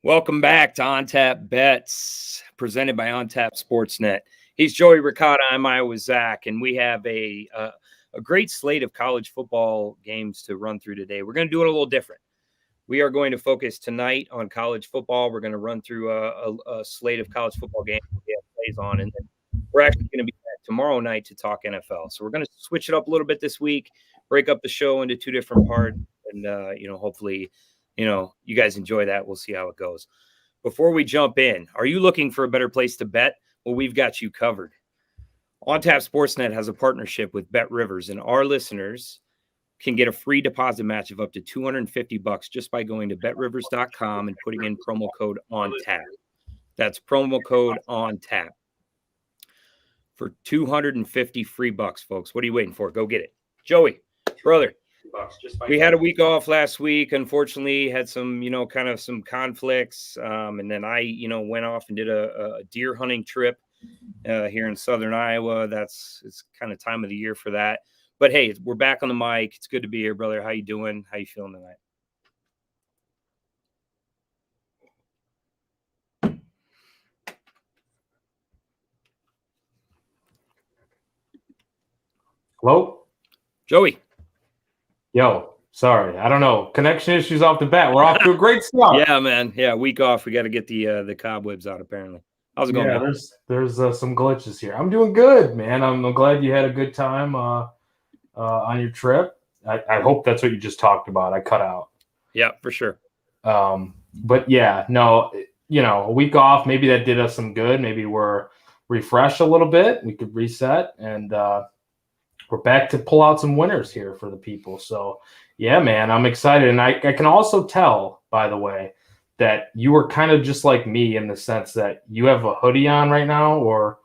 Welcome back to On Tap Bets, presented by On Tap Sportsnet. He's Joey Ricotta. I'm Iowa Zach, and we have a great slate of college football games to run through today. We're going to do it a little different. We are going to focus tonight on college football. We're going to run through a slate of college football games we have plays on, and then we're actually going to be back tomorrow night to talk NFL. So we're going to switch it up a little bit this week, break up the show into two different parts, and hopefully you guys enjoy that. We'll see how it goes. Before we jump in, are you looking for a better place to bet? Well, we've got you covered. On Tap Sportsnet has a partnership with Bet Rivers, and our listeners can get a free deposit match of up to $250 just by going to betrivers.com and putting in promo code ONTAP. That's promo code ONTAP for $250 free bucks, folks. What are you waiting for? Go get it. Joey, brother. We had a week off last week. Unfortunately, had some, kind of some conflicts. And then I, went off and did a deer hunting trip here in Southern Iowa. It's kind of time of the year for that. But hey, we're back on the mic. It's good to be here, brother. How you doing? How you feeling tonight? Hello? Joey. Yo, sorry. I don't know. Connection issues off the bat. We're off to a great start. Yeah, man. Yeah, week off. We got to get the cobwebs out, apparently. How's it going? Yeah, there's some glitches here. I'm doing good, man. I'm glad you had a good time on your trip. I hope that's what you just talked about. I cut out. Yeah, for sure. But yeah, no, a week off, maybe that did us some good. Maybe we're refreshed a little bit. We could reset and we're back to pull out some winners here for the people. So, yeah, man, I'm excited. And I can also tell, by the way, that you were kind of just like me in the sense that you have a hoodie on right now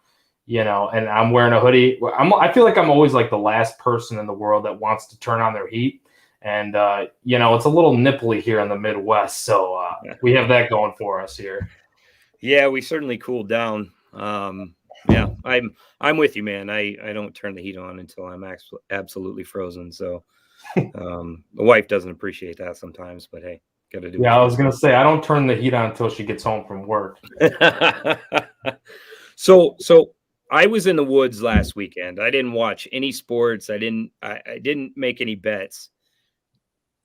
and I'm wearing a hoodie. I feel like I'm always like the last person in the world that wants to turn on their heat. And, it's a little nipply here in the Midwest. So we have that going for us here. Yeah, we certainly cooled down. Yeah, I'm with you, man. I don't turn the heat on until I'm absolutely frozen. So the wife doesn't appreciate that sometimes, but hey, got to do. Yeah, I was gonna say I don't turn the heat on until she gets home from work. So I was in the woods last weekend. I didn't watch any sports. I didn't make any bets.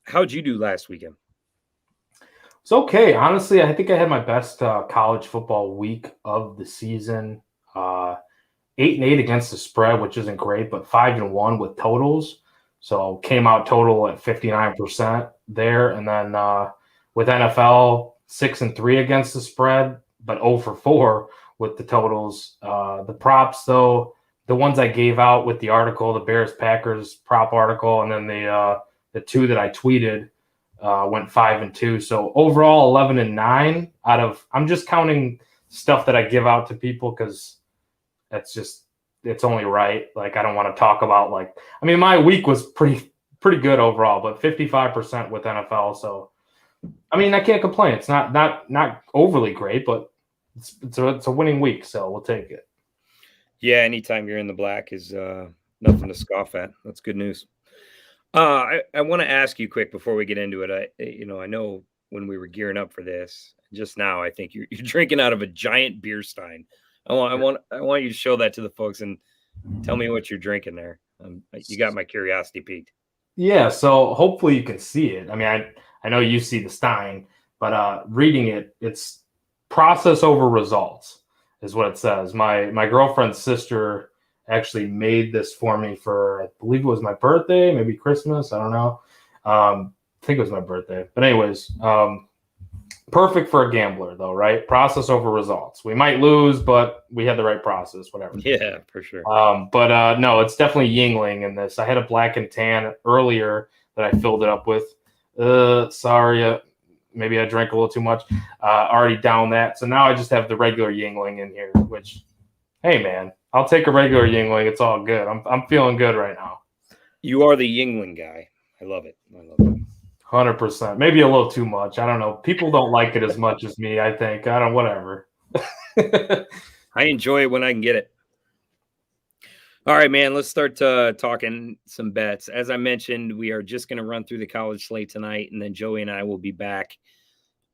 How'd you do last weekend? It's okay. Honestly, I think I had my best college football week of the season. 8-8 against the spread, which isn't great, but 5-1 with totals. So came out total at 59% there. And then with NFL, 6-3 against the spread, but 0-4 with the totals. The props, though, the ones I gave out with the article, the Bears-Packers prop article, and then the two that I tweeted went 5-2. So overall, 11-9 out of – I'm just counting stuff that I give out to people because – it's only right. Like, I don't want to talk about my week was pretty good overall, but 55% with NFL. So, I can't complain. It's not overly great, but it's a winning week. So we'll take it. Yeah. Anytime you're in the black is nothing to scoff at. That's good news. I want to ask you quick before we get into it. I know when we were gearing up for this just now, I think you're drinking out of a giant beer stein. I want you to show that to the folks and tell me what you're drinking there. You got my curiosity piqued. Yeah, so hopefully you can see it. I know you see the stein, but reading it, it's process over results is what it says. My girlfriend's sister actually made this for me for, I believe it was my birthday, maybe Christmas. I don't know. I think it was my birthday. But anyways, perfect for a gambler, though, right? Process over results. We might lose, but we had the right process, whatever. Yeah, for sure. But no, it's definitely Yingling in this. I had a black and tan earlier that I filled it up with. Sorry, maybe I drank a little too much. Already down that. So now I just have the regular Yingling in here, which, hey, man, I'll take a regular Yingling. It's all good. I'm feeling good right now. You are the Yingling guy. I love it. 100%. Maybe a little too much. I don't know. People don't like it as much as me, I think. Whatever. I enjoy it when I can get it. All right, man, let's start talking some bets. As I mentioned, we are just going to run through the college slate tonight, and then Joey and I will be back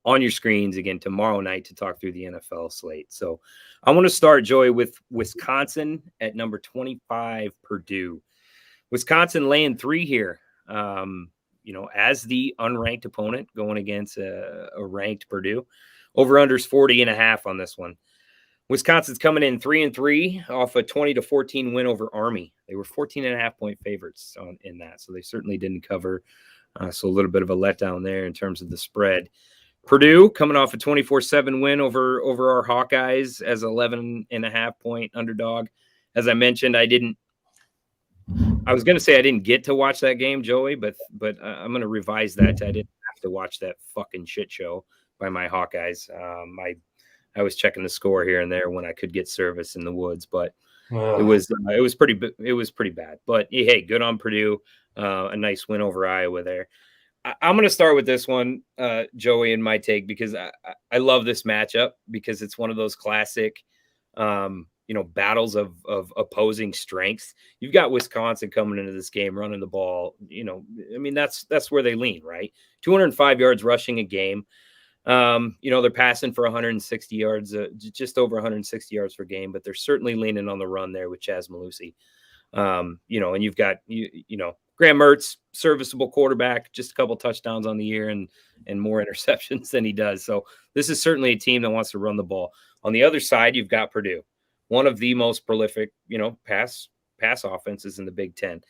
on your screens again tomorrow night to talk through the NFL slate. So I want to start, Joey, with Wisconsin at number 25, Purdue. Wisconsin laying 3 here. As the unranked opponent going against a ranked Purdue. Over-unders 40.5 on this one. Wisconsin's coming in 3-3 off a 20-14 win over Army. They were 14.5-point favorites in that, so they certainly didn't cover. So a little bit of a letdown there in terms of the spread. Purdue coming off a 24-7 win over our Hawkeyes as 11.5-point underdog. As I mentioned, I was going to say I didn't get to watch that game, Joey, but I'm going to revise that. I didn't have to watch that fucking shit show by my Hawkeyes. I was checking the score here and there when I could get service in the woods, but it was pretty bad. But hey, good on Purdue. A nice win over Iowa there. I'm going to start with this one, Joey, in my take, because I love this matchup because it's one of those classic, battles of opposing strengths. You've got Wisconsin coming into this game running the ball. That's where they lean, right? 205 yards rushing a game. They're passing for 160 yards, just over 160 yards per game, but they're certainly leaning on the run there with Chaz Malusi. And you've got, Graham Mertz, serviceable quarterback, just a couple touchdowns on the year and more interceptions than he does. So this is certainly a team that wants to run the ball. On the other side, you've got Purdue, one of the most prolific, pass offenses in the Big Ten.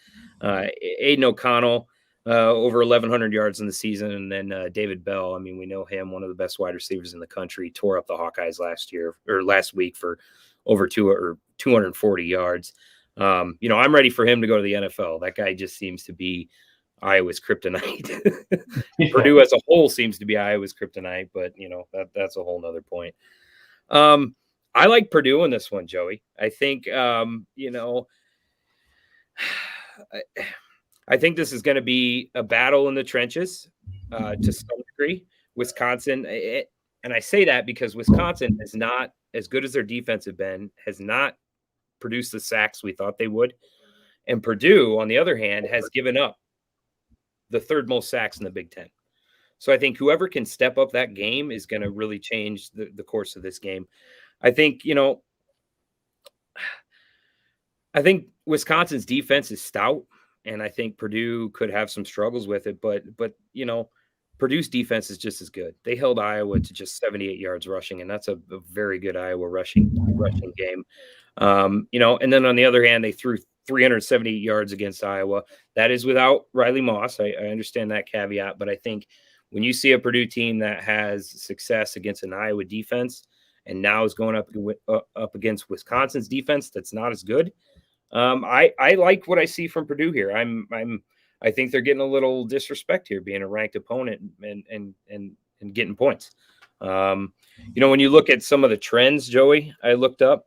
Aiden O'Connell, over 1,100 yards in the season. And then David Bell, we know him, one of the best wide receivers in the country, tore up the Hawkeyes last week for over 240 yards. I'm ready for him to go to the NFL. That guy just seems to be Iowa's kryptonite. Purdue as a whole seems to be Iowa's kryptonite, but that's a whole nother point. I like Purdue in this one, Joey. I think, I think this is going to be a battle in the trenches to some degree. Wisconsin, and I say that because Wisconsin is not as good as their defense have been, has not produced the sacks we thought they would. And Purdue, on the other hand, has given up the third most sacks in the Big Ten. So I think whoever can step up that game is going to really change the course of this game. I think, I think Wisconsin's defense is stout, and I think Purdue could have some struggles with it, but Purdue's defense is just as good. They held Iowa to just 78 yards rushing, and that's a very good Iowa rushing game. And then on the other hand, they threw 378 yards against Iowa. That is without Riley Moss. I understand that caveat, but I think when you see a Purdue team that has success against an Iowa defense and now is going up against Wisconsin's defense that's not as good, I like what I see from Purdue here. I think they're getting a little disrespect here, being a ranked opponent and getting points. When you look at some of the trends, Joey, I looked up.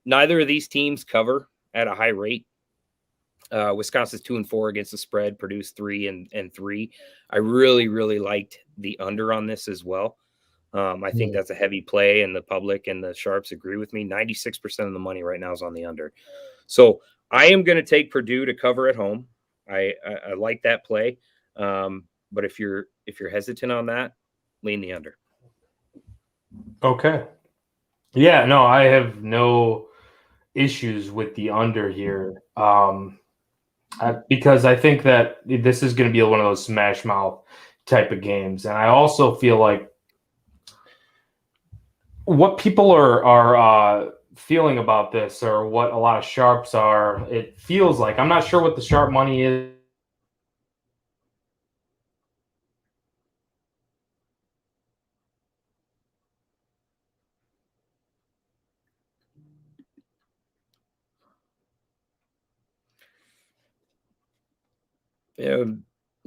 Neither of these teams cover at a high rate. Wisconsin's 2-4 against the spread, Purdue's 3-3. I really, really liked the under on this as well. I think that's a heavy play, and the public and the sharps agree with me. 96% of the money right now is on the under. So I am going to take Purdue to cover at home. I like that play. But if you're hesitant on that, lean the under. Okay. Yeah, no, I have no issues with the under here. Because I think that this is going to be one of those smash mouth type of games. And I also feel like what people are feeling about this, or what a lot of sharps are, it feels like, I'm not sure what the sharp money is.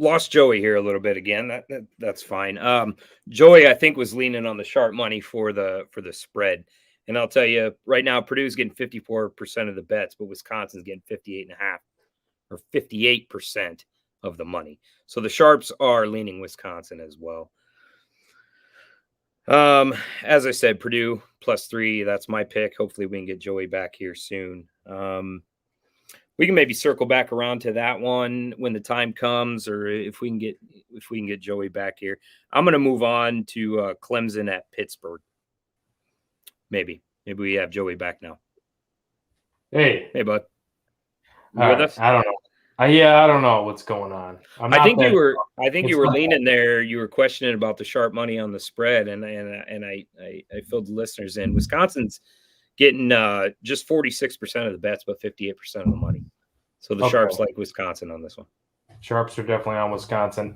Lost Joey here a little bit again. That's fine. Joey, I think, was leaning on the sharp money for the spread. And I'll tell you right now, Purdue's getting 54% of the bets, but Wisconsin's getting 58.5 or 58% of the money. So the sharps are leaning Wisconsin as well. As I said, Purdue +3. That's my pick. Hopefully we can get Joey back here soon. we can maybe circle back around to that one when the time comes, or if we can get Joey back here. I'm going to move on to Clemson at Pittsburgh. Maybe we have Joey back now. Hey, bud. With us? I don't know. I don't know what's going on. I think you were leaning there. You were questioning about the sharp money on the spread, and I filled the listeners in. Wisconsin's getting just 46% of the bets, but 58% of the money. So the sharps like Wisconsin on this one. Sharps are definitely on Wisconsin.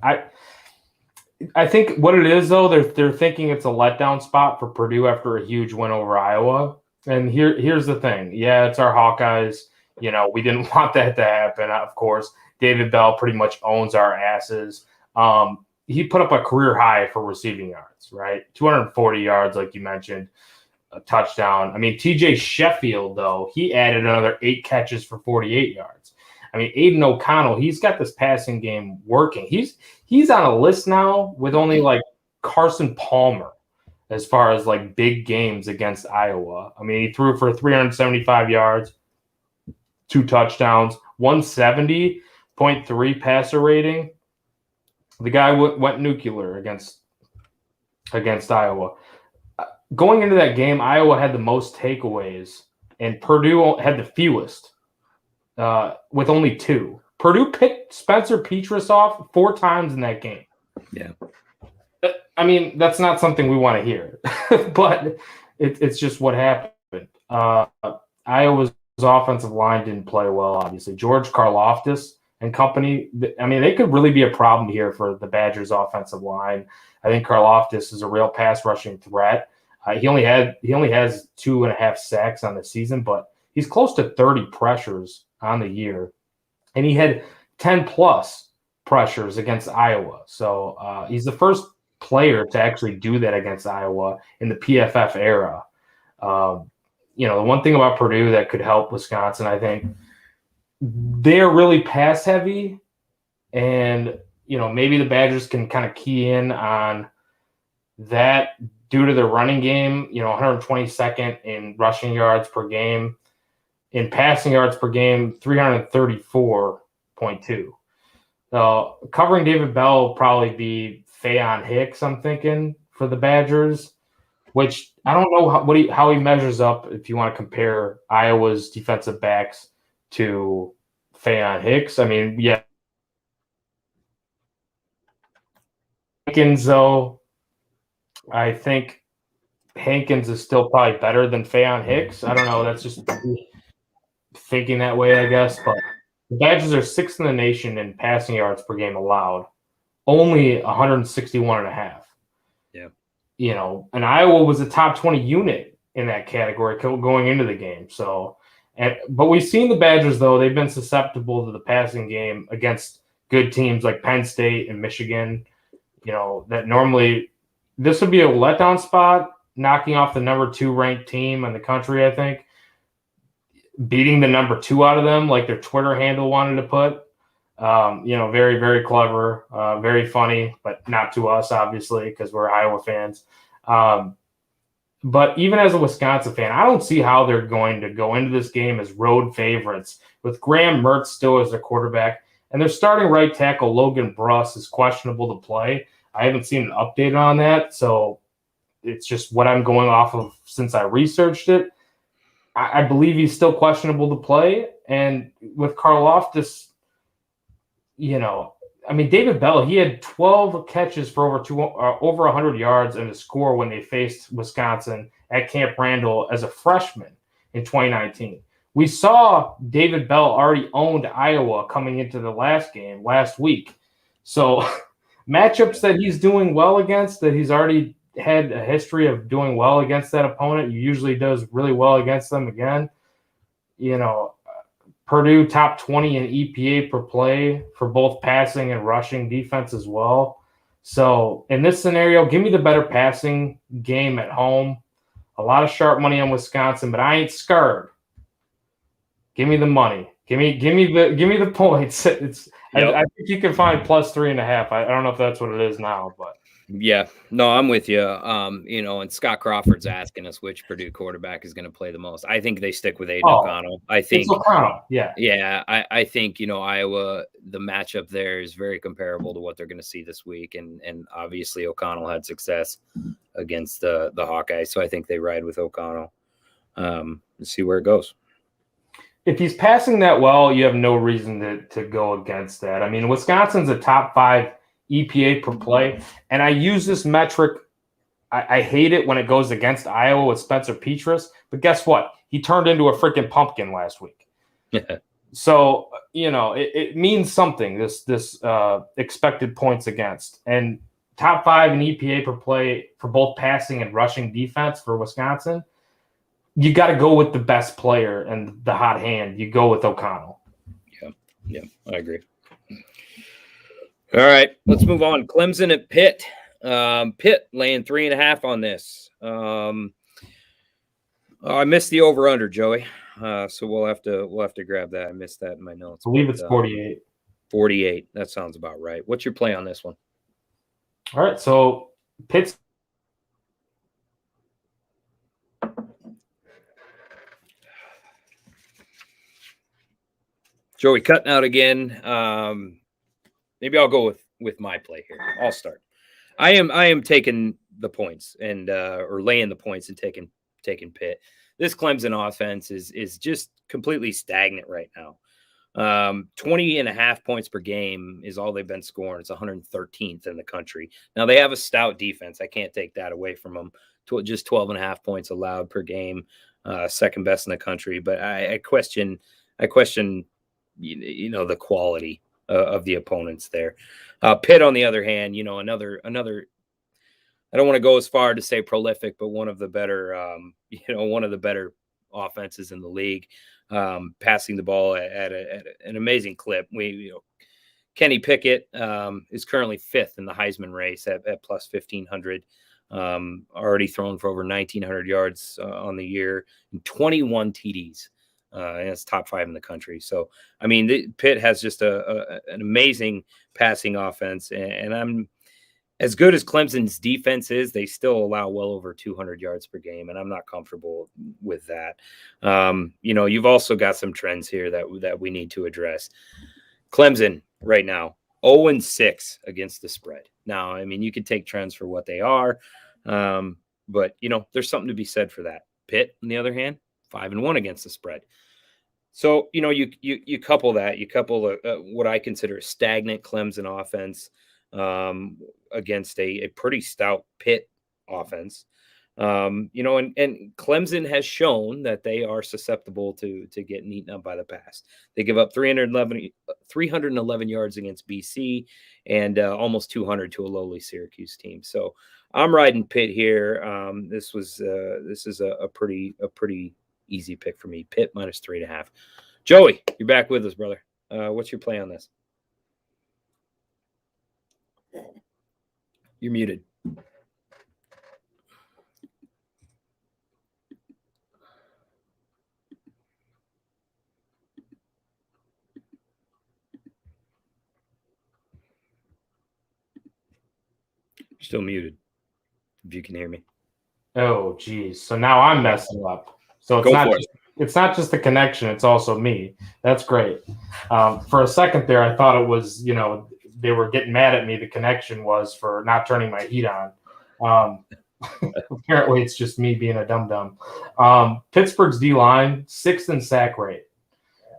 I think what it is, though, they're thinking it's a letdown spot for Purdue after a huge win over Iowa. And here's the thing. Yeah, it's our Hawkeyes. We didn't want that to happen, of course. David Bell pretty much owns our asses. He put up a career high for receiving yards, right? 240 yards, like you mentioned, a touchdown. I mean, TJ Sheffield, though, he added another 8 catches for 48 yards. I mean, Aiden O'Connell, he's got this passing game working. He's on a list now with only like Carson Palmer as far as like big games against Iowa. I mean, he threw for 375 yards, 2 touchdowns, 170.3 passer rating. The guy went nuclear against Iowa. Going into that game, Iowa had the most takeaways, and Purdue had the fewest. With only 2. Purdue picked Spencer Petras off 4 times in that game. Yeah. I mean, that's not something we want to hear, but it's just what happened. Iowa's offensive line didn't play well, obviously. George Karlaftis and company, I mean, they could really be a problem here for the Badgers' offensive line. I think Karlaftis is a real pass rushing threat. He only has 2.5 sacks on the season, but he's close to 30 pressures on the year, and he had 10+ pressures against Iowa. So he's the first player to actually do that against Iowa in the PFF era. The one thing about Purdue that could help Wisconsin, I think, they're really pass heavy, and maybe the Badgers can kind of key in on that due to their running game. 122nd in rushing yards per game. In passing yards per game, 334.2. Covering David Bell will probably be Faion Hicks, I'm thinking, for the Badgers, which I don't know how he measures up if you want to compare Iowa's defensive backs to Faion Hicks. I mean, yeah. Hankins, though, I think Hankins is still probably better than Faion Hicks. I don't know. That's just thinking that way, I guess. But the Badgers are 6th in the nation in passing yards per game allowed, only 161.5. Yeah. And Iowa was a top 20 unit in that category going into the game. So, but we've seen the Badgers, though, they've been susceptible to the passing game against good teams like Penn State and Michigan. That normally this would be a letdown spot, knocking off the number 2 ranked team in the country, I think. Beating the number 2 out of them, like their Twitter handle wanted to put. Very, very clever, very funny, but not to us, obviously, because we're Iowa fans. But even as a Wisconsin fan, I don't see how they're going to go into this game as road favorites with Graham Mertz still as their quarterback. And their starting right tackle, Logan Bruss, is questionable to play. I haven't seen an update on that, so it's just what I'm going off of since I researched it. I believe he's still questionable to play. And with Karlaftis, David Bell, he had 12 catches for over 100 yards and a score when they faced Wisconsin at Camp Randall as a freshman in 2019. We saw David Bell already owned Iowa coming into the last week. So matchups that he's doing well against, that he's already had a history of doing well against that opponent, he usually does really well against them again. Purdue top 20 in EPA per play for both passing and rushing defense as well. So in this scenario, give me the better passing game at home. A lot of sharp money on Wisconsin, but I ain't scared. Give me the money. Give me the points. I think you can find +3.5. I don't know if that's what it is now, but Yeah, no, I'm with you. And Scott Crawford's asking us which Purdue quarterback is going to play the most. I think they stick with Aiden O'Connell. I think it's O'Connell. Yeah. Yeah, I think, Iowa, the matchup there is very comparable to what they're going to see this week. And obviously O'Connell had success against the Hawkeyes. So I think they ride with O'Connell. Let's see where it goes. If he's passing that well, you have no reason to go against that. I mean, Wisconsin's a top 5 EPA per play. And I use this metric. I hate it when it goes against Iowa with Spencer Petras. But guess what? He turned into a freaking pumpkin last week. So, it means something, this expected points against. And top 5 in EPA per play for both passing and rushing defense for Wisconsin, you got to go with the best player and the hot hand. You go with O'Connell. Yeah, I agree. All right, let's move on. Clemson at Pitt. Pitt laying 3.5 on this. I missed the over/under, Joey. So we'll have to grab that. I missed that in my notes. I believe it's 48. 48. That sounds about right. What's your play on this one? All right, so Pitt's Joey cutting out again. Maybe I'll go with my play here. I'll start. I am taking the points and or laying the points and taking Pitt. This Clemson offense is just completely stagnant right now. 20.5 points per game is all they've been scoring. It's 113th in the country. Now they have a stout defense. I can't take that away from them. Just 12.5 points allowed per game, second best in the country. But I question the quality of the opponents there. Pitt, on the other hand, another. I don't want to go as far to say prolific, but one of the better offenses in the league, passing the ball at an amazing clip. Kenny Pickett is currently 5th in the Heisman race at plus 1,500. Already thrown for over 1,900 yards on the year and 21 TDs. And it's top 5 in the country. So, I mean, Pitt has just an amazing passing offense, and I'm as good as Clemson's defense is, they still allow well over 200 yards per game, and I'm not comfortable with that. You've also got some trends here that we need to address. Clemson right now, 0-6 against the spread. Now, I mean, you can take trends for what they are, but there's something to be said for that. Pitt, on the other hand, 5-1 against the spread. So, you couple that, what I consider a stagnant Clemson offense against a pretty stout Pitt offense. And Clemson has shown that they are susceptible to getting eaten up by the pass. They give up 311 yards against BC and almost 200 to a lowly Syracuse team. So I'm riding Pitt here. This is a pretty easy pick for me. Pitt minus 3.5. Joey, you're back with us, brother. What's your play on this? You're muted. You're still muted, if you can hear me. Oh, geez. So now I'm messing up. So it's not just the connection, it's also me. That's great. For a second there, I thought it was, they were getting mad at me. The connection was for not turning my heat on. Apparently, it's just me being a dum-dum. Pittsburgh's D-line, 6th in sack rate.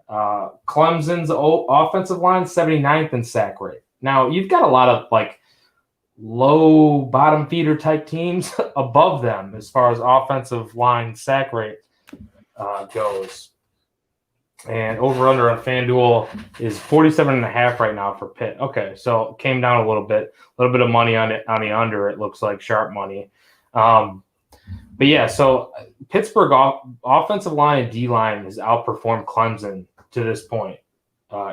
Clemson's offensive line, 79th in sack rate. Now, you've got a lot of, low bottom feeder type teams above them as far as offensive line sack rate goes. And over-under on FanDuel is 47.5 right now for Pitt. Okay, so it came down a little bit of money on it on the under. It looks like sharp money. But yeah, so Pittsburgh offensive line and D-line has outperformed Clemson to this point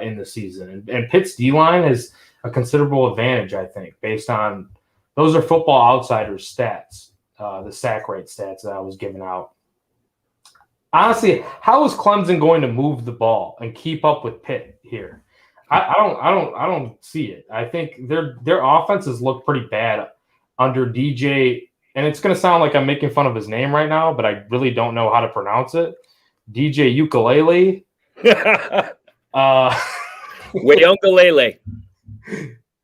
in the season. And Pitt's D-line is a considerable advantage, I think, based on those are Football Outsiders stats, the sack rate stats that I was giving out. Honestly, how is Clemson going to move the ball and keep up with Pitt here? I don't see it. I think their offenses look pretty bad under DJ, and it's going to sound like I'm making fun of his name right now, but I really don't know how to pronounce it. DJ Ukulele. Wayungalele.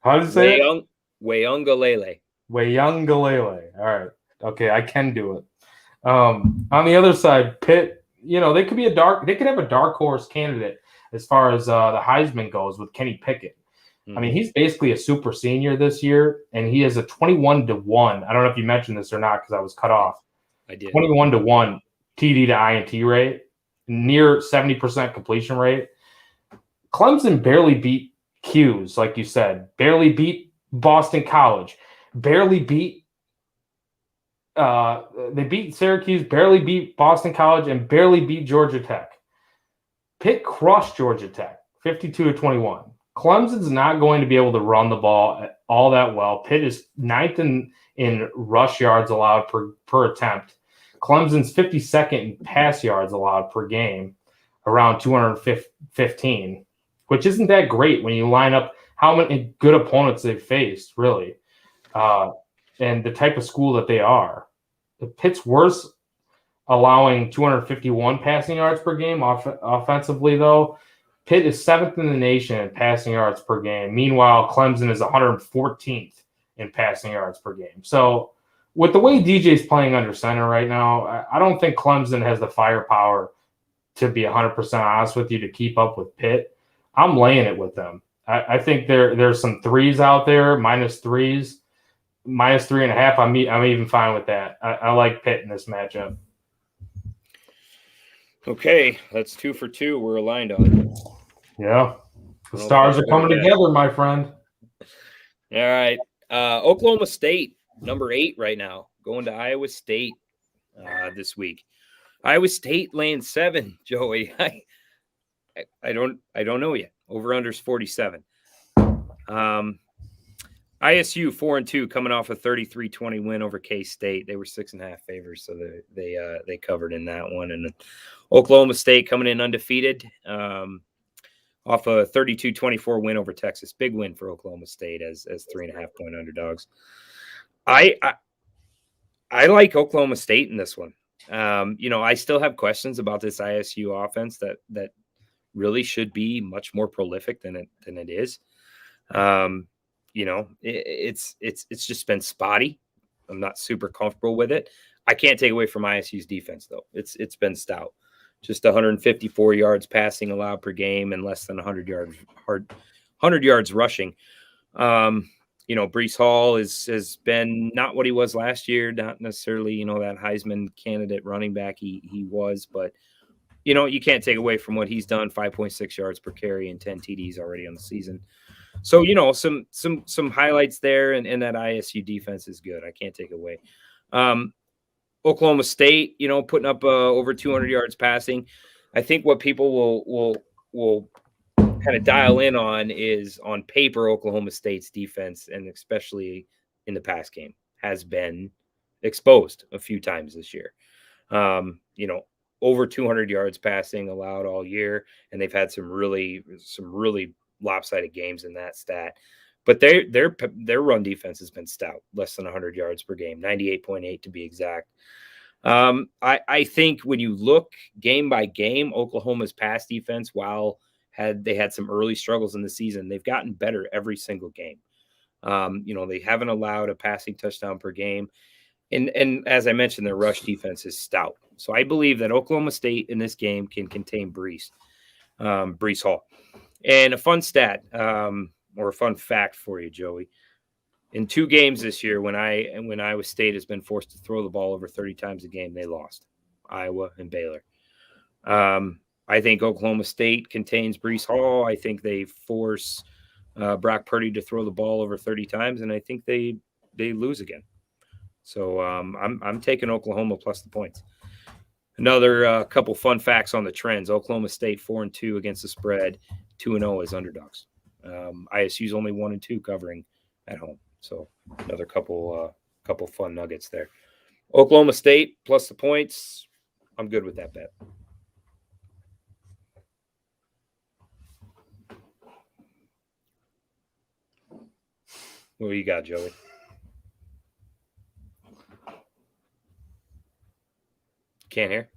How does it say it? Wayungalele. Wayungalele. All right. Okay, I can do it. On the other side, Pitt, they could have a dark horse candidate as far as the Heisman goes with Kenny Pickett. I mean, he's basically a super senior this year, and he has a 21-1. I don't know if you mentioned this or not because I was cut off. I did. 21-1 TD to INT rate, near 70% completion rate. Clemson barely beat Q's, like you said, barely beat Boston College, barely beat they beat Syracuse, barely beat Boston College, and barely beat Georgia Tech. Pitt crushed Georgia Tech, 52-21. Clemson's not going to be able to run the ball all that well. Pitt is ninth in rush yards allowed per attempt. Clemson's 52nd in pass yards allowed per game, around 215, which isn't that great when you line up how many good opponents they've faced, really, and the type of school that they are. The Pitt's worse, allowing 251 passing yards per game offensively, though. Pitt is 7th in the nation in passing yards per game. Meanwhile, Clemson is 114th in passing yards per game. So with the way DJ's playing under center right now, I don't think Clemson has the firepower, to be 100% honest with you, to keep up with Pitt. I'm laying it with them. I think there's some threes out there, minus threes, minus 3.5. I'm even fine with that. I like Pitt in this matchup. Okay, that's 2 for 2. We're aligned on. Yeah, the stars are coming together, my friend. All right, Oklahoma State, number 8 right now, going to Iowa State this week. Iowa State laying 7, Joey. I don't know yet. Over unders 47. ISU 4-2, coming off a 33-20 win over K-State. They were 6.5 favorites, so they covered in that one. And Oklahoma State coming in undefeated, off a 32-24 win over Texas. Big win for Oklahoma State as 3.5-point underdogs. I like Oklahoma State in this one. I still have questions about this ISU offense that really should be much more prolific than it is. It's just been spotty. I'm not super comfortable with it. I can't take away from ISU's defense, though. It's been stout. Just 154 yards passing allowed per game and less than 100 yards rushing. Breece Hall has been not what he was last year, not necessarily, that Heisman candidate running back he was, but you can't take away from what he's done, 5.6 yards per carry and 10 TDs already on the season. So, some highlights there, and that ISU defense is good. I can't take it away. Oklahoma State, putting up over 200 yards passing. I think what people will kind of dial in on is, on paper, Oklahoma State's defense, and especially in the pass game, has been exposed a few times this year. Over 200 yards passing allowed all year, and they've had some really lopsided games in that stat. But their run defense has been stout, less than 100 yards per game, 98.8 to be exact. I think when you look game by game, Oklahoma's pass defense, while they had some early struggles in the season, they've gotten better every single game. They haven't allowed a passing touchdown per game. And as I mentioned, their rush defense is stout. So I believe that Oklahoma State in this game can contain Breece Hall. And a fun stat, or a fun fact for you, Joey. In 2 games this year, when Iowa State has been forced to throw the ball over 30 times a game, they lost. Iowa and Baylor. I think Oklahoma State contains Breece Hall. I think they force Brock Purdy to throw the ball over 30 times, and I think they lose again. So I'm taking Oklahoma plus the points. Another couple fun facts on the trends. Oklahoma State 4-2 against the spread, 2-0 as underdogs. ISU's only 1-2 covering at home. So another couple fun nuggets there. Oklahoma State plus the points. I'm good with that bet. What do you got, Joey? Can't hear.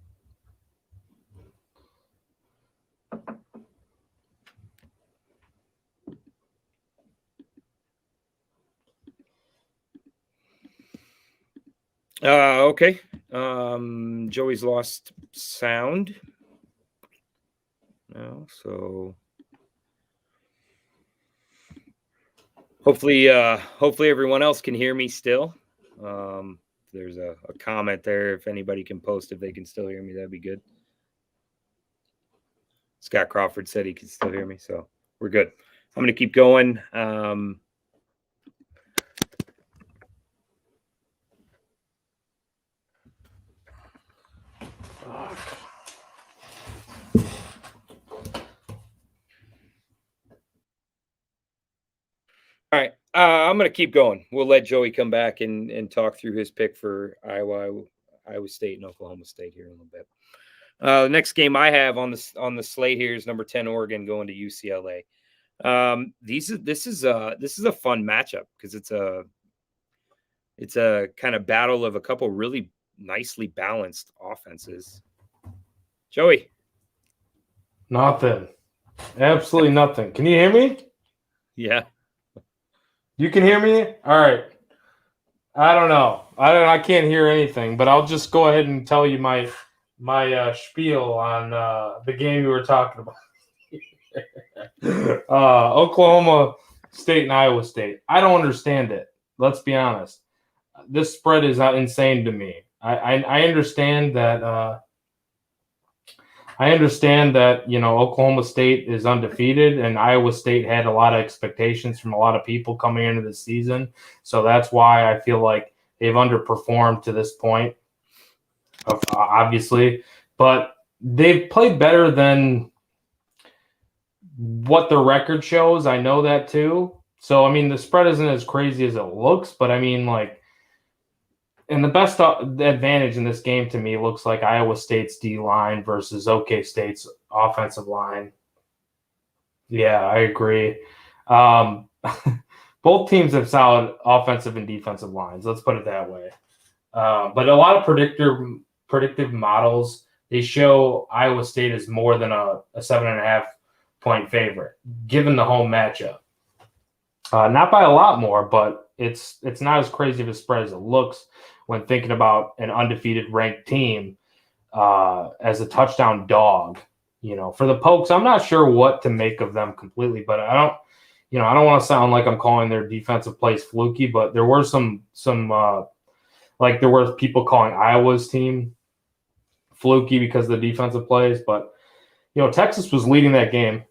Okay. Joey's lost sound. No, so hopefully everyone else can hear me still. There's a comment there. If anybody can post if they can still hear me, that'd be good. Scott Crawford said he can still hear me, so we're good. I'm going to keep going. All right. I'm going to keep going. We'll let Joey come back and talk through his pick for Iowa State and Oklahoma State here in a little bit. The next game I have on the slate here is number 10 Oregon going to UCLA. This is a fun matchup because it's a kind of battle of a couple really nicely balanced offenses. Joey. Nothing. Absolutely nothing. Can you hear me? Yeah. You can hear me? All right. I don't know. I can't hear anything, but I'll just go ahead and tell you my spiel on the game you were talking about. Oklahoma State and Iowa State. I don't understand it. Let's be honest. This spread is not insane to me. I understand that. I understand that, Oklahoma State is undefeated and Iowa State had a lot of expectations from a lot of people coming into the season. So that's why I feel like they've underperformed to this point, obviously. But they've played better than what the record shows. I know that too. So, the spread isn't as crazy as it looks. But, and the best advantage in this game to me looks like Iowa State's D-line versus OK State's offensive line. Yeah, I agree. Both teams have solid offensive and defensive lines. Let's put it that way. But a lot of predictive models, they show Iowa State as more than a 7.5-point favorite, given the home matchup. Not by a lot more, but it's not as crazy of a spread as it looks when thinking about an undefeated ranked team as a touchdown dog. For the Pokes, I'm not sure what to make of them completely, but I don't want to sound like I'm calling their defensive plays fluky, but there were some like there were people calling Iowa's team fluky because of the defensive plays, but Texas was leading that game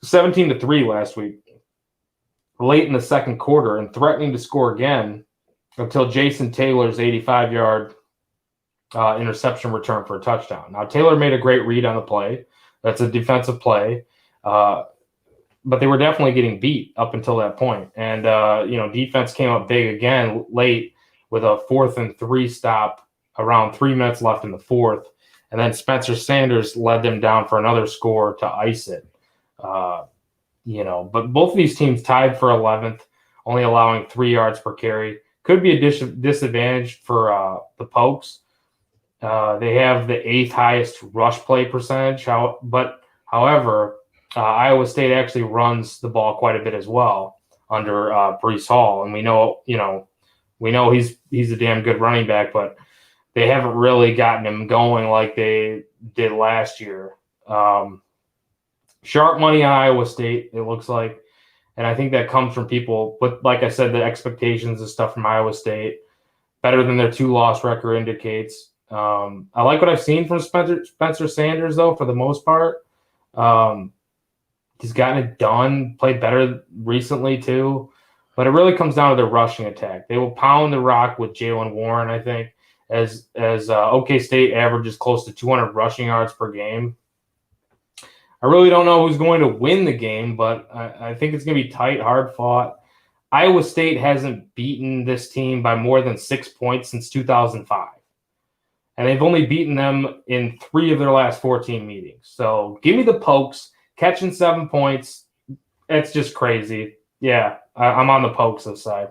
17-3 last week, late in the second quarter, and threatening to score again until Jason Taylor's 85-yard interception return for a touchdown. Now, Taylor made a great read on the play. That's a defensive play. But they were definitely getting beat up until that point. And, defense came up big again late with a 4th and 3 stop around 3 minutes left in the fourth. And then Spencer Sanders led them down for another score to ice it. But both of these teams tied for 11th, only allowing 3 yards per carry. Could be a disadvantage for the Pokes. They have the 8th highest rush play percentage. However, Iowa State actually runs the ball quite a bit as well under Breece Hall, and we know he's a damn good running back, but they haven't really gotten him going like they did last year. Sharp money on Iowa State, it looks like. And I think that comes from people, but like I said, the expectations and stuff from Iowa State, better than their 2-loss record indicates. I like what I've seen from Spencer Sanders, though, for the most part. He's gotten it done, played better recently, too. But it really comes down to their rushing attack. They will pound the rock with Jaylen Warren, I think, as OK State averages close to 200 rushing yards per game. I really don't know who's going to win the game, but I think it's going to be tight, hard fought. Iowa State hasn't beaten this team by more than 6 points since 2005. And they've only beaten them in 3 of their last 14 meetings. So give me the Pokes, catching 7 points. It's just crazy. Yeah, I'm on the Pokes this side.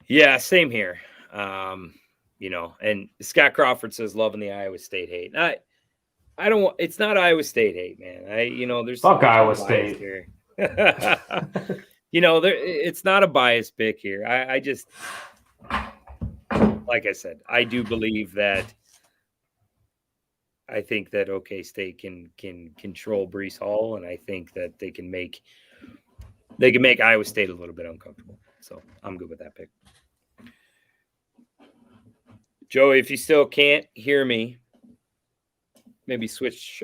Yeah, same here. And Scott Crawford says loving the Iowa State hate. I don't want. It's not Iowa State hate, man. There's Iowa bias State here. It's not a biased pick here. I just, like I said, I do believe that. I think that OK State can control Breece Hall, and I think that they can make Iowa State a little bit uncomfortable. So I'm good with that pick. Joey, if you still can't hear me, maybe switch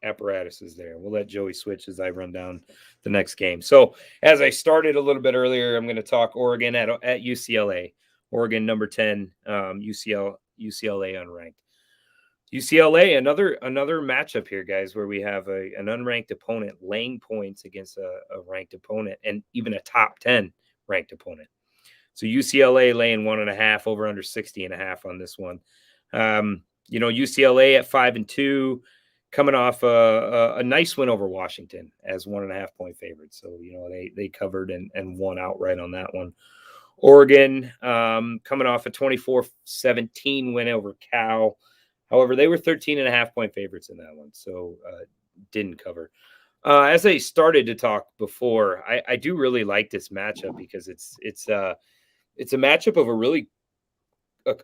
apparatuses there. We'll let Joey switch as I run down the next game. So as I started a little bit earlier, I'm going to talk Oregon at UCLA. Oregon number 10, UCLA unranked. UCLA, another matchup here, guys, where we have an unranked opponent laying points against a ranked opponent and even a top 10 ranked opponent. So UCLA laying 1.5 over under 60.5 on this one. UCLA at 5-2, coming off a nice win over Washington as 1.5 point favorites. So, they covered and won outright on that one. Oregon coming off a 24-17 win over Cal. However, they were 13.5 point favorites in that one, so didn't cover. As I started to talk before, I do really like this matchup because it's a matchup of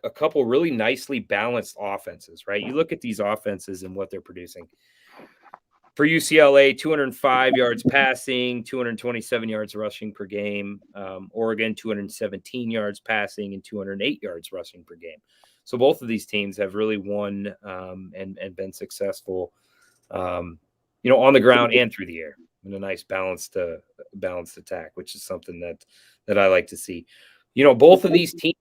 a couple really nicely balanced offenses, right? You look at these offenses and what they're producing. For UCLA, 205 yards passing, 227 yards rushing per game. Oregon, 217 yards passing and 208 yards rushing per game. So both of these teams have really won and been successful, on the ground and through the air in a nice balanced attack, which is something that I like to see. Both of these teams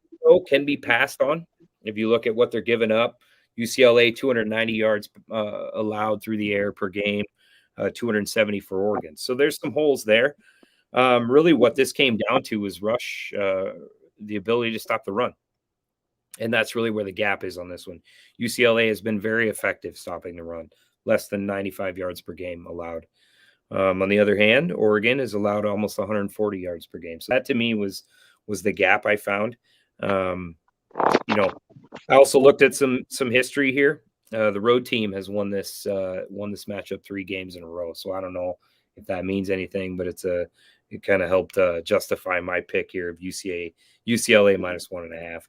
can be passed on. If you look at what they're giving up, UCLA 290 yards allowed through the air per game, 270 for Oregon. So there's some holes there. Really what this came down to was rush, the ability to stop the run. And that's really where the gap is on this one. UCLA has been very effective stopping the run, less than 95 yards per game allowed. On the other hand, Oregon has allowed almost 140 yards per game. So that to me was the gap I found. I also looked at some history here. The road team has won this matchup 3 games in a row. So I don't know if that means anything, but it kind of helped justify my pick here of UCLA -1.5.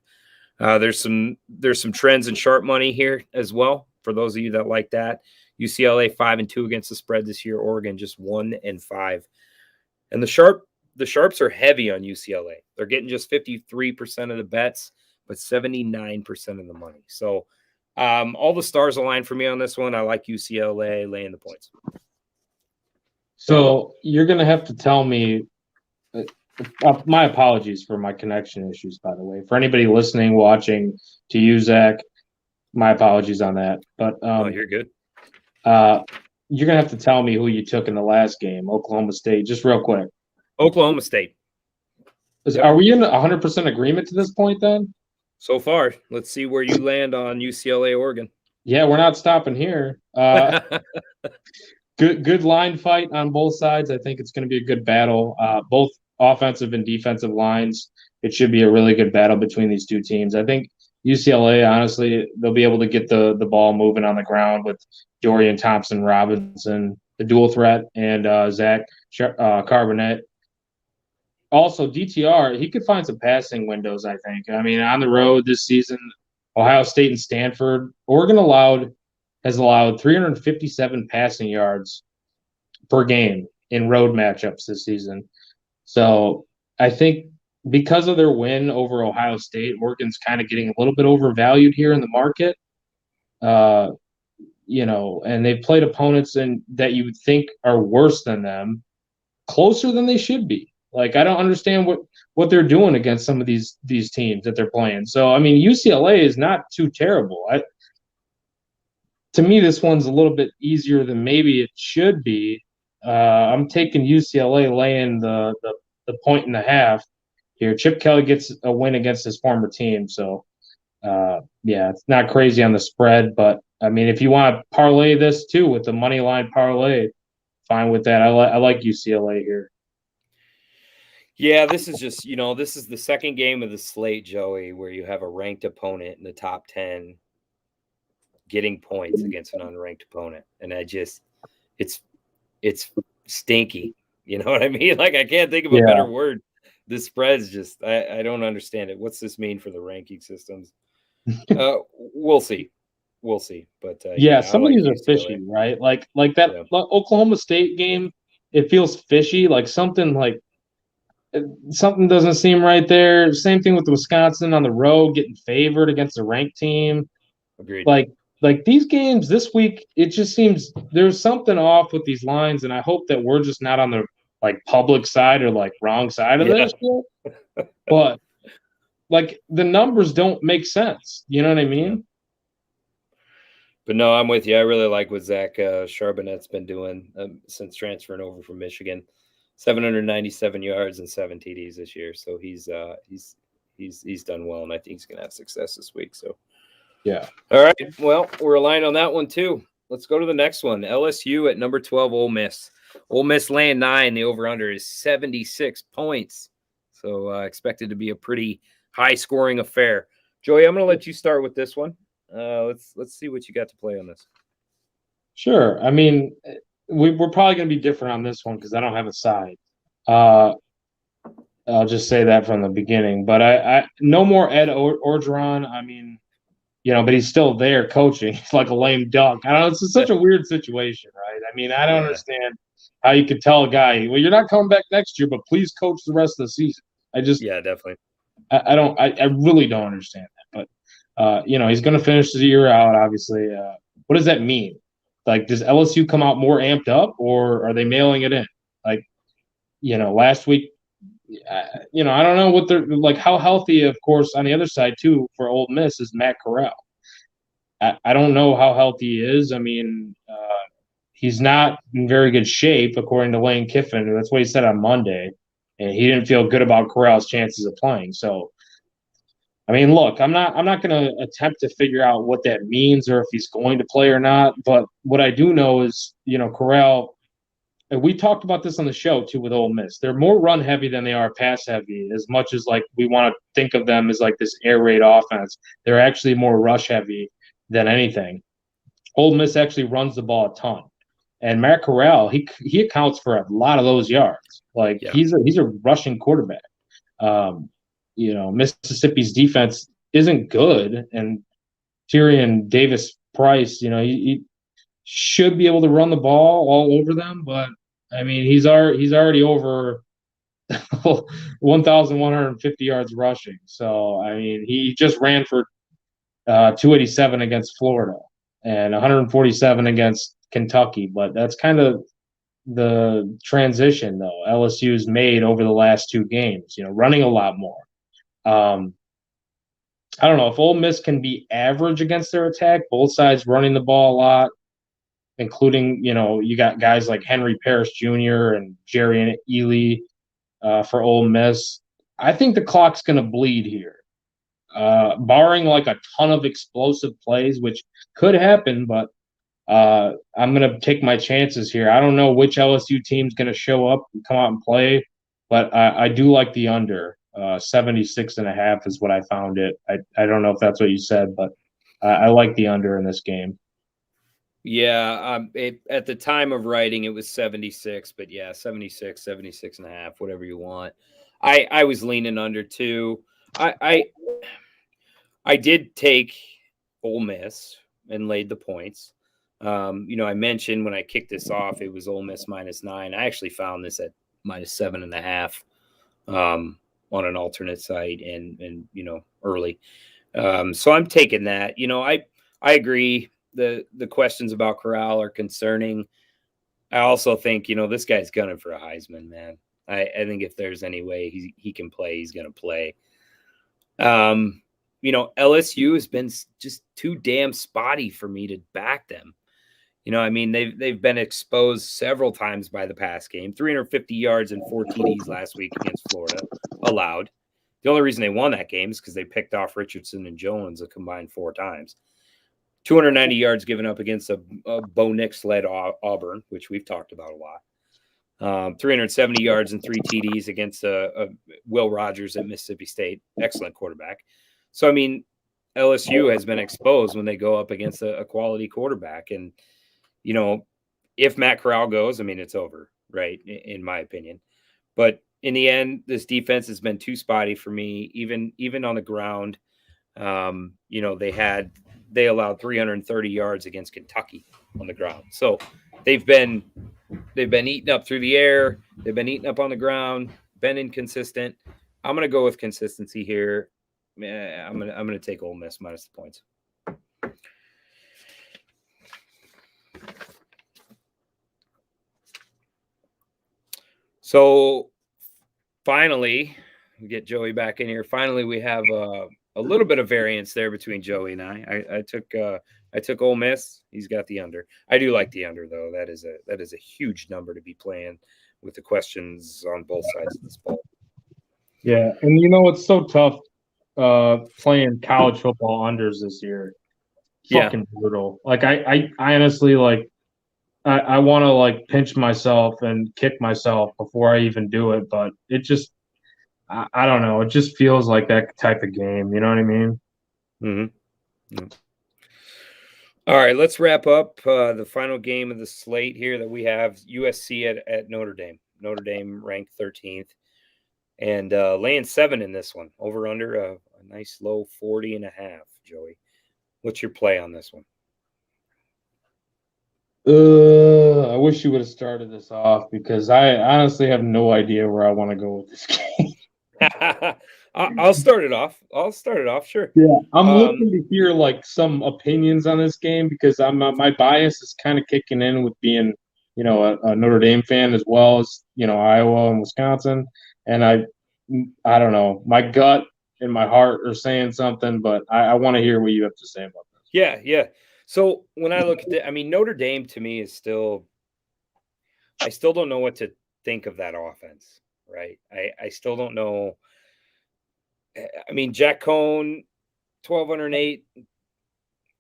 There's some trends in sharp money here as well for those of you that like that. UCLA 5-2 against the spread this year. Oregon just 1-5, and the sharps are heavy on UCLA. They're getting just 53% of the bets, but 79% of the money. So all the stars align for me on this one. I like UCLA laying the points. So you're going to have to tell me. My apologies for my connection issues, by the way. For anybody listening, watching, to you, Zach, my apologies on that. But you're good. You're going to have to tell me who you took in the last game, Oklahoma State, just real quick. Oklahoma State. Are we in 100% agreement to this point then? So far. Let's see where you land on UCLA, Oregon. Yeah, we're not stopping here. Good line fight on both sides. I think it's going to be a good battle. Both offensive and defensive lines. It should be a really good battle between these two teams. I think UCLA, honestly, they'll be able to get the ball moving on the ground with Dorian Thompson-Robinson, the dual threat, and Zach Carbonet. Also, DTR, he could find some passing windows, I think. I mean, on the road this season, Ohio State and Stanford, Oregon has allowed 357 passing yards per game in road matchups this season. So I think because of their win over Ohio State, Oregon's kind of getting a little bit overvalued here in the market. And they've played opponents that you would think are worse than them, closer than they should be. Like, I don't understand what they're doing against some of these teams that they're playing. So, I mean, UCLA is not too terrible. To me, this one's a little bit easier than maybe it should be. I'm taking UCLA laying the 1.5 here. Chip Kelly gets a win against his former team. So, it's not crazy on the spread. But, I mean, if you want to parlay this, too, with the money line parlay, fine with that. I like UCLA here. Yeah, this is just, this is the second game of the slate, Joey, where you have a ranked opponent in the top 10 getting points against an unranked opponent. And it's stinky. You know what I mean? Like, I can't think of a better word. The spread's just, I don't understand it. What's this mean for the ranking systems? We'll see. But some of these are fishy, right? Like that Oklahoma State game, it feels fishy. Like something doesn't seem right there. Same thing with Wisconsin on the road getting favored against a ranked team. Agreed. Like these games this week, it just seems there's something off with these lines, and I hope that we're just not on the public side or wrong side of this. But the numbers don't make sense. You know what I mean? Yeah. But no, I'm with you. I really like what Zach Charbonnet's been doing since transferring over from Michigan. 797 yards and 7 TDs this year. So he's done well, and I think he's going to have success this week. So, yeah. All right. Well, we're aligned on that one too. Let's go to the next one. LSU at number 12, Ole Miss. Ole Miss laying 9. The over/under is 76 points. So expected to be a pretty high-scoring affair. Joey, I'm going to let you start with this one. Let's see what you got to play on this. Sure. I mean, we're probably going to be different on this one because I don't have a side. I'll just say that from the beginning. But I no more Ed Orgeron. I mean, but he's still there coaching. He's like a lame duck. I don't know. It's such a weird situation, right? I mean, I don't understand how you could tell a guy, well, you're not coming back next year, but please coach the rest of the season. Definitely. I really don't understand that. But he's going to finish the year out. Obviously, what does that mean? Does LSU come out more amped up, or are they mailing it in? Last week, I don't know what they're how healthy, of course, on the other side, too, for Ole Miss is Matt Corral. I don't know how healthy he is. I mean, he's not in very good shape, according to Lane Kiffin. That's what he said on Monday. And he didn't feel good about Corral's chances of playing. So, I mean, look, I'm not going to attempt to figure out what that means or if he's going to play or not. But what I do know is, Corral, and we talked about this on the show too with Ole Miss. They're more run heavy than they are pass heavy. As much as we want to think of them as this air raid offense, they're actually more rush heavy than anything. Ole Miss actually runs the ball a ton, and Matt Corral he accounts for a lot of those yards. He's a rushing quarterback. Mississippi's defense isn't good, and Tyrion Davis-Price, he should be able to run the ball all over them, but I mean, he's already over 1,150 yards rushing. So I mean, he just ran for 287 against Florida and 147 against Kentucky, but that's kind of the transition though LSU's made over the last 2 games. Running a lot more. I don't know if Ole Miss can be average against their attack, both sides running the ball a lot, including, you got guys like Henry Parrish Jr. and Jerry Ely for Ole Miss. I think the clock's going to bleed here, barring a ton of explosive plays, which could happen, but I'm going to take my chances here. I don't know which LSU team's going to show up and come out and play, but I do like the under. 76.5 is what I found it. I don't know if that's what you said, but I like the under in this game. Yeah, at the time of writing, it was 76, but 76.5, whatever you want. I was leaning under too. I did take Ole Miss and laid the points. I mentioned when I kicked this off, it was Ole Miss -9. I actually found this at -7.5 on an alternate site and early. So I'm taking that. I agree. The questions about Corral are concerning. I also think, this guy's gunning for a Heisman, man. I think if there's any way he can play, he's going to play. LSU has been just too damn spotty for me to back them. They've been exposed several times by the pass game. 350 yards and 4 TDs last week against Florida allowed. The only reason they won that game is because they picked off Richardson and Jones a combined 4 times. 290 yards given up against a Bo Nix-led Auburn, which we've talked about a lot. 370 yards and 3 TDs against a Will Rogers at Mississippi State. Excellent quarterback. So, I mean, LSU has been exposed when they go up against a quality quarterback. And, if Matt Corral goes, I mean, it's over, right, in my opinion. But in the end, this defense has been too spotty for me, even on the ground. They allowed 330 yards against Kentucky on the ground. So they've been eaten up through the air. They've been eaten up on the ground, been inconsistent. I'm going to go with consistency here. I'm going to take Ole Miss minus the points. So finally, we get Joey back in here. Finally, we have a little bit of variance there between Joey and I. I took Ole Miss. He's got the under. I do like the under, though. That is a huge number to be playing with the questions on both sides of this ball. Yeah, and it's so tough playing college football unders this year. Fucking brutal. Like I honestly I want to pinch myself and kick myself before I even do it, but it just I don't know. It just feels like that type of game. You know what I mean? Mm-hmm. Yeah. All right, let's wrap up the final game of the slate here that we have USC at Notre Dame. Notre Dame ranked 13th and laying 7 in this one. Over under a nice low 40.5, Joey. What's your play on this one? I wish you would have started this off because I honestly have no idea where I want to go with this game. I'll start it off. Sure. Yeah, I'm looking to hear some opinions on this game because my bias is kind of kicking in with being a Notre Dame fan as well as Iowa and Wisconsin, and I don't know, my gut and my heart are saying something, but I want to hear what you have to say about this. Yeah. So when I look at it, I mean, Notre Dame to me is I still don't know what to think of that offense, right? I still don't know. I mean, Jack Cohn, 1,208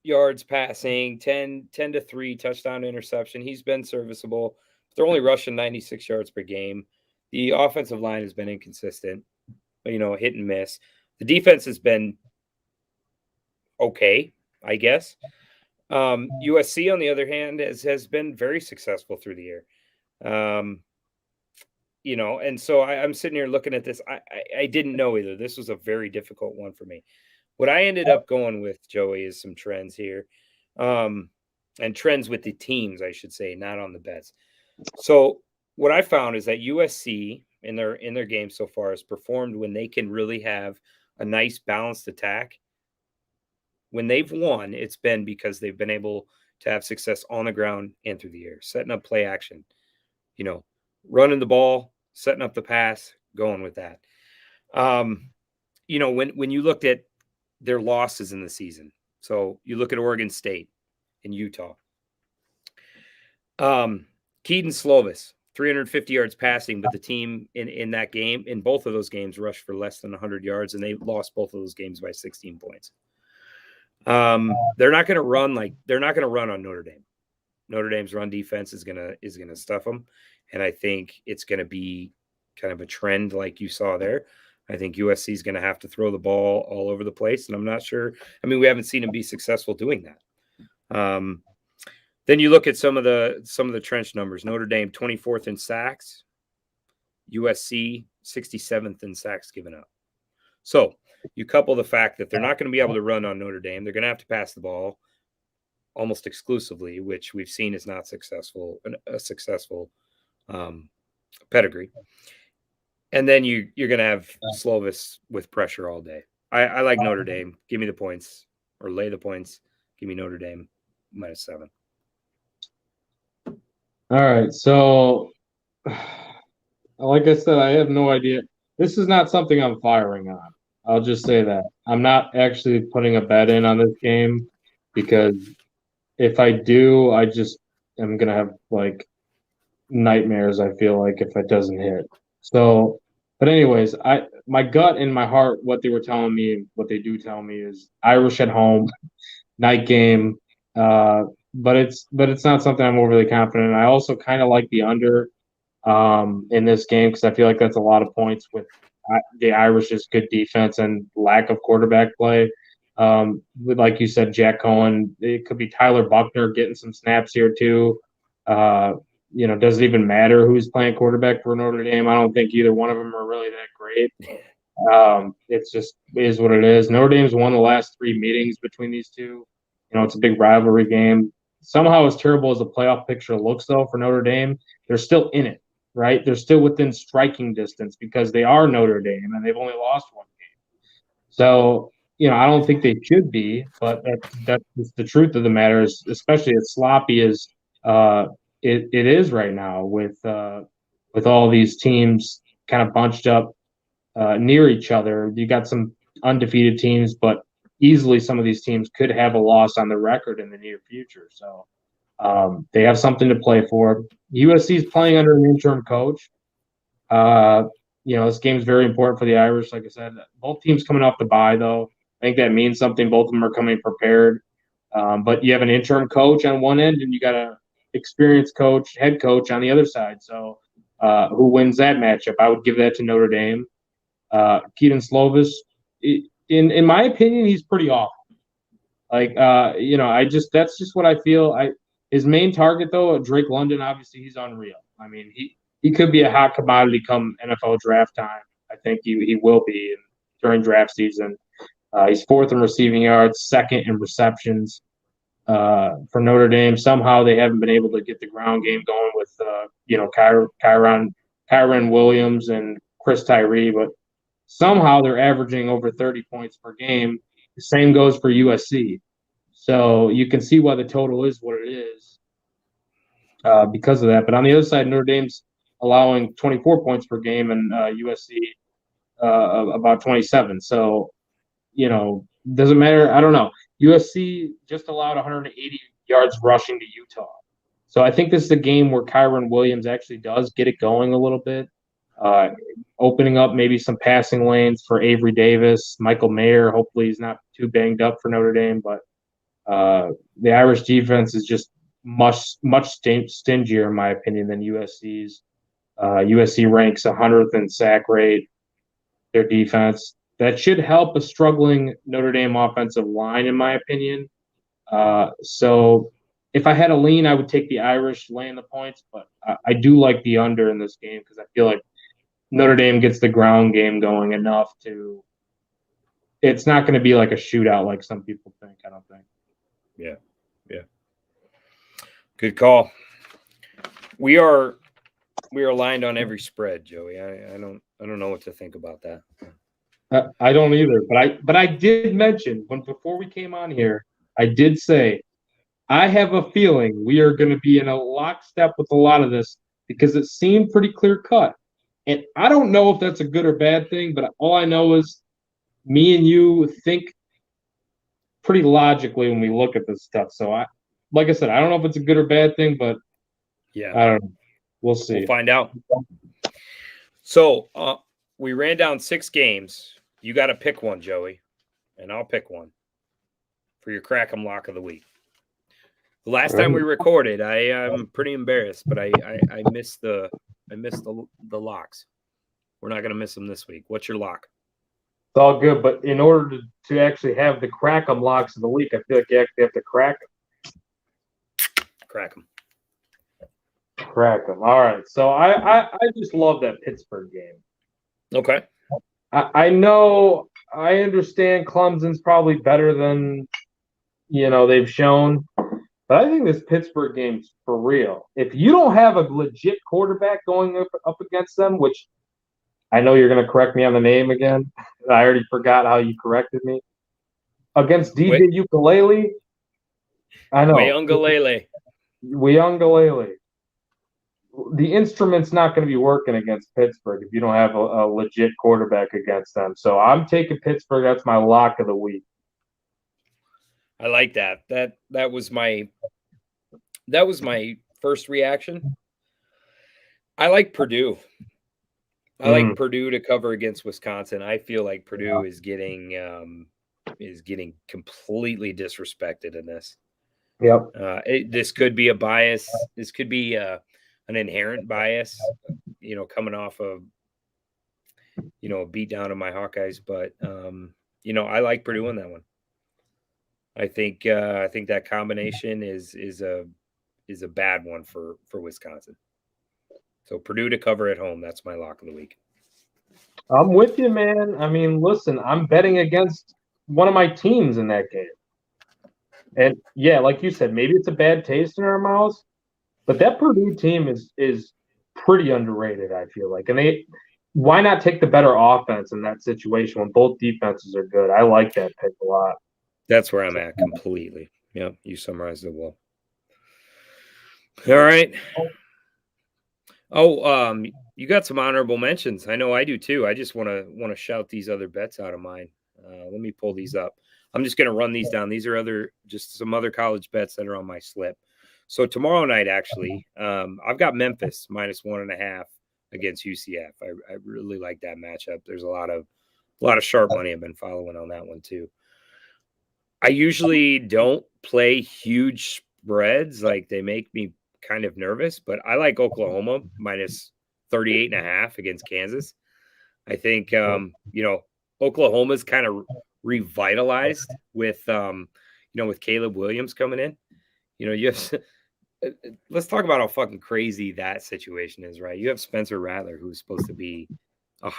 yards passing, 10 to 3 touchdown interception. He's been serviceable. They're only rushing 96 yards per game. The offensive line has been inconsistent, hit and miss. The defense has been okay, I guess. USC, on the other hand, has been very successful through the year. And so I'm sitting here looking at this. I didn't know either. This was a very difficult one for me. What I ended up going with, Joey, is some trends here. And trends with the teams, I should say, not on the bets. So what I found is that USC in their game so far has performed when they can really have a nice balanced attack. When they've won, it's been because they've been able to have success on the ground and through the air, setting up play action, running the ball, setting up the pass, going with that. When you looked at their losses in the season, so you look at Oregon State and Utah. Keaton Slovis, 350 yards passing, but the team in that game, in both of those games, rushed for less than 100 yards, and they lost both of those games by 16 points. They're not going to run on Notre Dame. Notre Dame's run defense is gonna stuff them, and I think it's going to be kind of a trend like you saw there. I think USC is going to have to throw the ball all over the place, and I'm not sure. I mean, we haven't seen them be successful doing that. Then you look at some of the trench numbers. Notre Dame 24th in sacks, USC 67th in sacks given up. So you couple the fact that they're not going to be able to run on Notre Dame. They're going to have to pass the ball almost exclusively, which we've seen is not a successful pedigree. And then you're going to have Slovis with pressure all day. I like Notre Dame. Give me the points or lay the points. Give me Notre Dame -7. All right. So, like I said, I have no idea. This is not something I'm firing on. I'll just say that. I'm not actually putting a bet in on this game because if I do, I just am going to have nightmares, I feel like, if it doesn't hit. So, but anyways, my gut and my heart, what they were telling me, what they do tell me is Irish at home, night game. But it's not something I'm overly confident in. I also kind of like the under. in this game because I feel like that's a lot of points with the Irish's good defense and lack of quarterback play. Like you said, Jack Cohen, it could be Tyler Buckner getting some snaps here too. Does it even matter who's playing quarterback for Notre Dame? I don't think either one of them are really that great. It's just is what it is. Notre Dame's won the last 3 meetings between these two. It's a big rivalry game. Somehow, as terrible as the playoff picture looks, though, for Notre Dame, they're still in it, right? They're still within striking distance because they are Notre Dame and they've only lost 1 game. So, I don't think they should be, but that's the truth of the matter is, especially as sloppy as it is right now with all these teams kind of bunched up near each other. You got some undefeated teams, but easily some of these teams could have a loss on the record in the near future. So they have something to play for. USC is playing under an interim coach. This game is very important for the Irish. Like I said, both teams coming off the bye, though. I think that means something. Both of them are coming prepared. But you have an interim coach on one end, and you got an experienced head coach on the other side. So who wins that matchup? I would give that to Notre Dame. Keaton Slovis, in my opinion, he's pretty awful. That's just what I feel. His main target, though, Drake London, obviously he's unreal. I mean, he could be a hot commodity come NFL draft time. I think he will be during draft season. He's 4th in receiving yards, 2nd in receptions for Notre Dame. Somehow they haven't been able to get the ground game going with Kyron Williams and Chris Tyree, but somehow they're averaging over 30 points per game. The same goes for USC. So you can see why the total is what it is because of that. But on the other side, Notre Dame's allowing 24 points per game and USC about 27. So, doesn't matter. I don't know. USC just allowed 180 yards rushing to Utah. So I think this is a game where Kyron Williams actually does get it going a little bit. Opening up maybe some passing lanes for Avery Davis, Michael Mayer. Hopefully he's not too banged up for Notre Dame, but the Irish defense is just much stingier, in my opinion, than USC's. USC ranks 100th in sack rate, their defense. That should help a struggling Notre Dame offensive line, in my opinion. So if I had a lean, I would take the Irish laying the points, but I do like the under in this game because I feel like Notre Dame gets the ground game going enough to – it's not going to be like a shootout like some people think, I don't think. Yeah. Good call. We are aligned on every spread, Joey. I don't know what to think about that. I don't either, but I did mention before we came on here, I did say I have a feeling we are going to be in a lockstep with a lot of this because it seemed pretty clear cut. And I don't know if that's a good or bad thing, but all I know is me and you think pretty logically when we look at this stuff. So like I said, I don't know if it's a good or bad thing, but yeah, I don't know. We'll see. We'll find out. So we ran down 6 games. You got to pick one, Joey, and I'll pick one for your crack 'em lock of the week. The last time we recorded, I'm pretty embarrassed, but I missed the locks. We're not going to miss them this week. What's your lock? It's all good, but in order to actually have the crack 'em locks of the week, I feel like you actually have to crack them. Crack them. Crack them. All right. So I just love that Pittsburgh game. Okay. I know, I understand Clemson's probably better than, they've shown. But I think this Pittsburgh game's for real. If you don't have a legit quarterback going up against them, which I know you're going to correct me on the name again. I already forgot how you corrected me. Against DJ Ukulele, I know. Uyunglele. The instrument's not going to be working against Pittsburgh if you don't have a legit quarterback against them. So I'm taking Pittsburgh. That's my lock of the week. I like that. That was my first reaction. I like Purdue. I like Purdue to cover against Wisconsin. I feel like Purdue is getting completely disrespected in this. Yep. This could be a bias. This could be an inherent bias, coming off of, a beat down of my Hawkeyes. But, I like Purdue in that one. I think that combination is a bad one for Wisconsin. So Purdue to cover at home. That's my lock of the week. I'm with you, man. I mean, listen, I'm betting against one of my teams in that game. And yeah, like you said, maybe it's a bad taste in our mouths, but that Purdue team is pretty underrated, I feel like. And why not take the better offense in that situation when both defenses are good? I like that pick a lot. That's where I'm at completely. Yeah, you summarized it well. All right. Oh, you got some honorable mentions. I know I do too. I just want to shout these other bets out of mine. Let me pull these up. I'm just going to run these down. These are just some other college bets that are on my slip. So tomorrow night, actually, I've got Memphis -1.5 against UCF. I really like that matchup. There's a lot of sharp money I've been following on that one too. I usually don't play huge spreads. Like, they make me kind of nervous, but I like Oklahoma -38.5 against Kansas. I think, Oklahoma's kind of revitalized with Caleb Williams coming in. You have, let's talk about how fucking crazy that situation is, right? You have Spencer Rattler, who's supposed to be a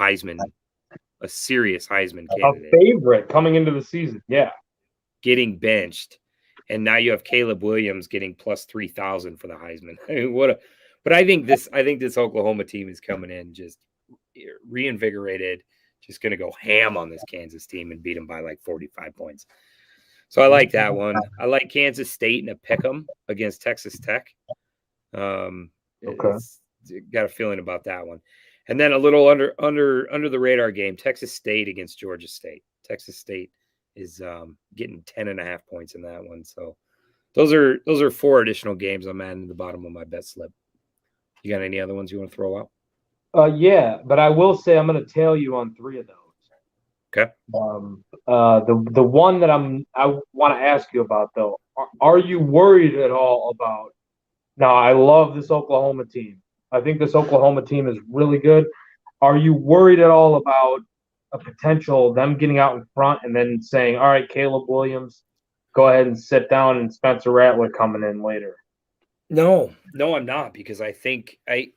serious Heisman candidate. A favorite coming into the season. Yeah. Getting benched. And now you have Caleb Williams getting plus 3,000 for the Heisman. I mean, but I think this Oklahoma team is coming in just reinvigorated, just going to go ham on this Kansas team and beat them by like 45 points. So I like that one. I like Kansas State in a pick'em against Texas Tech. Okay. Got a feeling about that one. And then a little under the radar game, Texas State against Georgia State. Texas State is getting 10.5 points in that one. So those are 4 additional games I'm adding to the bottom of my bet slip. You got any other ones you want to throw out? Yeah, but I will say I'm going to tail you on 3 of those. Okay. The one that I want to ask you about though, are you worried at all about? Now, I love this Oklahoma team. I think this Oklahoma team is really good. Are you worried at all about a potential them getting out in front and then saying, all right, Caleb Williams, go ahead and sit down, and Spencer Rattler coming in later? No, I'm not, because I think they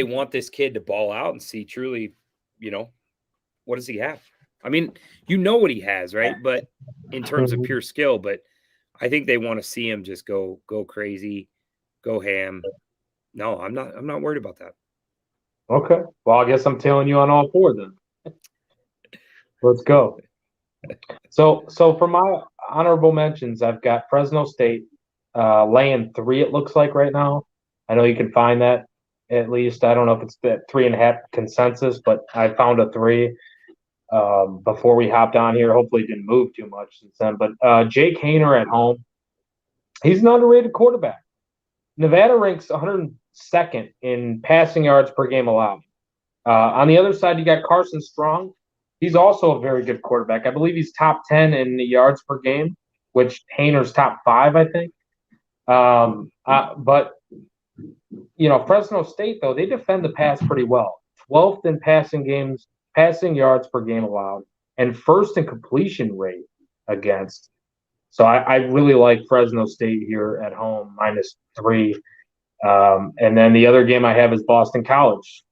want this kid to ball out and see truly, what does he have? I mean, what he has, right? But in terms of pure skill, but I think they want to see him just go crazy, go ham. No, I'm not worried about that. Okay. Well, I guess I'm tailing you on all 4 then. Let's go. So for my honorable mentions, I've got Fresno State laying 3, it looks like right now. I know you can find that at least. I don't know if it's the 3.5 consensus, but I found a 3 before we hopped on here. Hopefully it didn't move too much since then. But Jake Haener at home, he's an underrated quarterback. Nevada ranks 102nd in passing yards per game allowed. On the other side, you got Carson Strong. He's also a very good quarterback. I believe he's top 10 in the yards per game, which Haener's top 5, I think. But Fresno State, though, they defend the pass pretty well. 12th in passing yards per game allowed, and 1st in completion rate against. So I really like Fresno State here at home, -3. And then the other game I have is Boston College,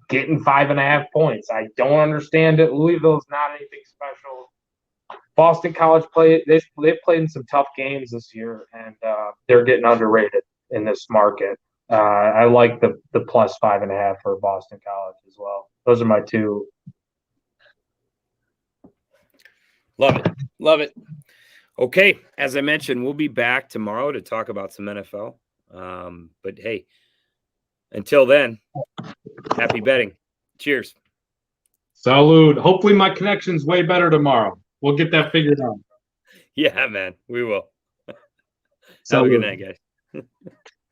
getting 5.5 points. I don't understand it. Louisville's not anything special. Boston College they've played in some tough games this year, and they're getting underrated in this market. I like the plus 5.5 for Boston College as well. Those are my 2. Love it. Okay, as I mentioned, we'll be back tomorrow to talk about some NFL. But hey, until then, happy betting. Cheers. Salud. Hopefully my connection's way better tomorrow. We'll get that figured out. Yeah, man, we will. Have a good night, guys.